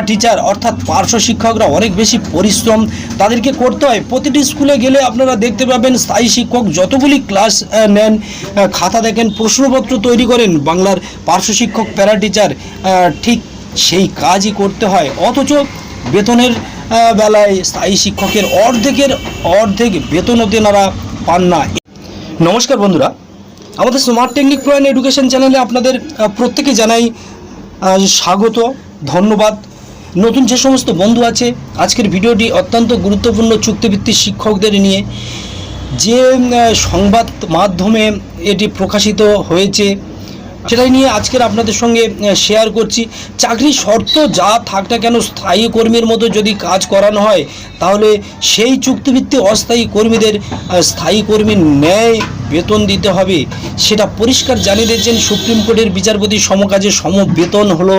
Teacher অর্থাৎ পার্শ্ব শিক্ষকরা অনেক বেশি পরিশ্রম তাদেরকে করতে হয়। প্রতিটি স্কুলে গেলে আপনারা দেখতে পাবেন স্থায়ী শিক্ষক যতগুলি ক্লাস নেন, খাতা দেখেন, প্রশ্নপত্র তৈরি করেন, বাংলার পার্শ্ব শিক্ষক প্যারা টিচার ঠিক সেই কাজই করতে হয়, অথচ বেতনের বেলায় স্থায়ী শিক্ষকের অর্ধেক বেতনও তেনারা পান না। নমস্কার বন্ধুরা, আমাদের smart technique pro and education চ্যানেলে আপনাদের প্রত্যেকে জানাই স্বাগত, ধন্যবাদ। নতুন যে সমস্ত বন্ধু আছে, আজকের ভিডিওটি অত্যন্ত গুরুত্বপূর্ণ চুক্তিভিত্তিক শিক্ষকদের নিয়ে। যে সংবাদ মাধ্যমে এটি প্রকাশিত হয়েছে সেটাই নিয়ে আজকের আপনাদের সঙ্গে শেয়ার করছি। চাকরির শর্ত যা থাক না কেন, স্থায়ী কর্মীর মতো যদি কাজ করানো হয় তাহলে সেই চুক্তিভিত্তিক অস্থায়ী কর্মীদের স্থায়ী কর্মীর ন্যায় বেতন দিতে হবে, সেটা পরিষ্কার জানিয়ে দিয়েছেন সুপ্রিম কোর্টের বিচারপতি। সমকাজে সম বেতন হলো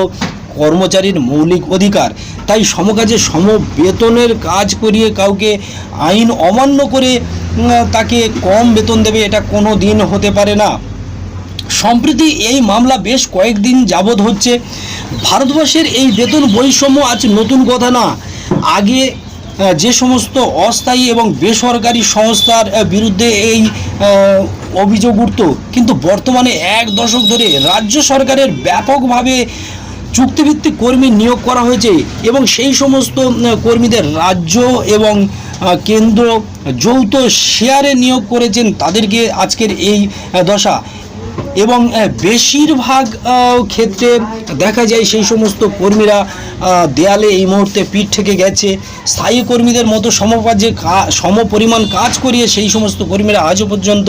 কর্মচারীর মৌলিক অধিকার, তাই সমকাজে সম বেতনের কাজ করিয়ে কাউকে আইন অমান্য করে তাকে কম বেতন দেবে, এটা কোনো দিন হতে পারে না। সম্প্রতি এই মামলা বেশ কয়েকদিন যাবৎ হচ্ছে। ভারতবর্ষের এই বেতন বৈষম্য আজ নতুন কথা না। আগে যে সমস্ত অস্থায়ী এবং বেসরকারি সংস্থার বিরুদ্ধে এই অভিযোগ উঠত, কিন্তু বর্তমানে এক দশক ধরে রাজ্য সরকারের ব্যাপকভাবে চুক্তিভিত্তিক কর্মী নিয়োগ করা হয়েছে এবং সেই সমস্ত কর্মীদের রাজ্য এবং কেন্দ্র যৌথ শেয়ারে নিয়োগ করেছেন, তাদেরকে আজকের এই দশা। এবং বেশিরভাগ ক্ষেত্রে দেখা যায় সেই সমস্ত কর্মীরা দেয়ালে এই মুহূর্তে পিঠ থেকে গেছে। স্থায়ী কর্মীদের মতো সম পরিমাণ কাজ করিয়ে সেই সমস্ত কর্মীরা আজও পর্যন্ত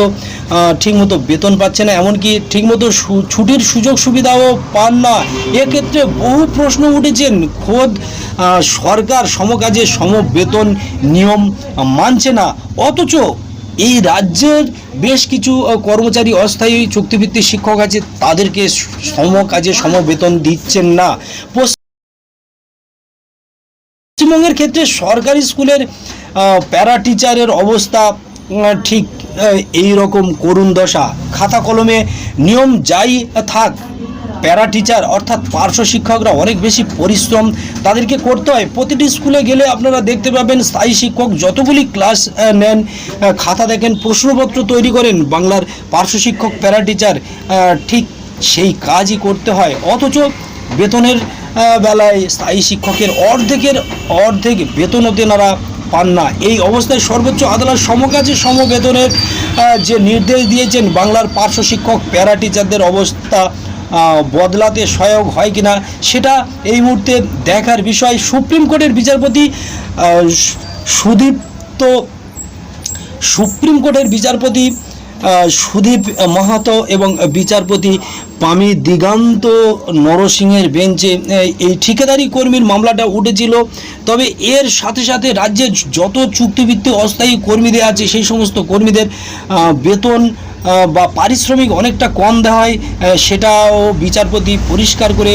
ঠিকমতো বেতন পাচ্ছে না, এমনকি ঠিকমতো ছুটির সুযোগ সুবিধাও পান না। এক্ষেত্রে বহু প্রশ্ন উঠেছেন, খোদ সরকার সমকাজে সম বেতন নিয়ম মানছে না, অথচ এই রাজ্যের বেশ কিছু কর্মচারী অস্থায়ী চুক্তিভিত্তিক শিক্ষক আছে, তাদেরকে সমকাজে সম বেতন দিচ্ছেন না। পশ্চিমবঙ্গের ক্ষেত্রে সরকারি স্কুলের প্যারা টিচারের অবস্থা ঠিক এই রকম করুণ দশা। খাতা কলমে নিয়ম যাই থাক, প্যারা টিচার অর্থাৎ পার্শ্ব শিক্ষকরা অনেক বেশি পরিশ্রম তাদেরকে করতে হয়। প্রতিটি স্কুলে গেলে আপনারা দেখতে পাবেন স্থায়ী শিক্ষক যতগুলি ক্লাস নেন, খাতা দেখেন, প্রশ্নপত্র তৈরি করেন, বাংলার পার্শ্ব শিক্ষক প্যারা টিচার ঠিক সেই কাজই করতে হয়, অথচ বেতনের বেলায় স্থায়ী শিক্ষকের অর্ধেক বেতনও তেনারা পান না। এই অবস্থায় সর্বোচ্চ আদালত সমকাজে সম বেতনের যে নির্দেশ দিয়েছেন, বাংলার পার্শ্ব শিক্ষক প্যারা টিচারদের অবস্থা বদলাতে সহায়ক হয় কিনা সেটা এই মুহূর্তে দেখার বিষয়। সুপ্রিম কোর্টের বিচারপতি সুদীপ মাহাতো এবং বিচারপতি পামি দিগান্ত নরসিংহের বেঞ্চে এই ঠিকাদারি কর্মীর মামলাটা উঠেছিল। তবে এর সাথে সাথে রাজ্যে যত চুক্তিভিত্তিক অস্থায়ী কর্মীদের আছে সেই সমস্ত কর্মীদের বেতন বা পারিশ্রমিক অনেকটা কম দেওয়া হয়, সেটাও বিচারপতি পরিষ্কার করে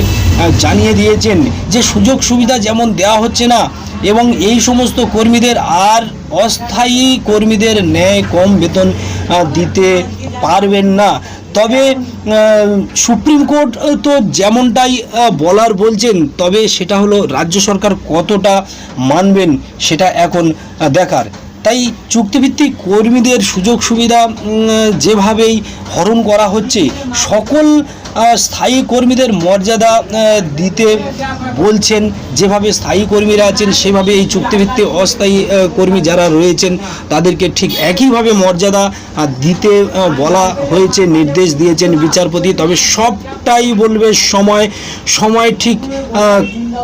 জানিয়ে দিয়েছেন যে সুযোগ সুবিধা যেমন দেওয়া হচ্ছে না এবং এই সমস্ত কর্মীদের আর অস্থায়ী কর্মীদের ন্যায় কম বেতন দিতে পারবেন না। তবে সুপ্রিম কোর্ট তো যেমনটাই বলার বলছেন, তবে সেটা হলো রাজ্য সরকার কতটা মানবেন সেটা এখন দেখার। তাই চুক্তিভিত্তিক কর্মীদের সুযোগ সুবিধা যেভাবেই হরণ করা হচ্ছে, সকল স্থায়ী কর্মীদের মর্যাদা দিতে বলছেন। যেভাবে স্থায়ী কর্মীরা আছেন সেভাবে এই চুক্তিভিত্তিক অস্থায়ী কর্মী যারা রয়েছেন তাদেরকে ঠিক একইভাবে মর্যাদা দিতে বলা হয়েছে, নির্দেশ দিয়েছেন বিচারপতি। তবে সবটাই বলবে সময় ঠিক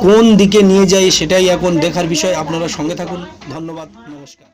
কোন দিকে নিয়ে যায় সেটাই এখন দেখার বিষয়। আপনারা সঙ্গে থাকুন। ধন্যবাদ, নমস্কার।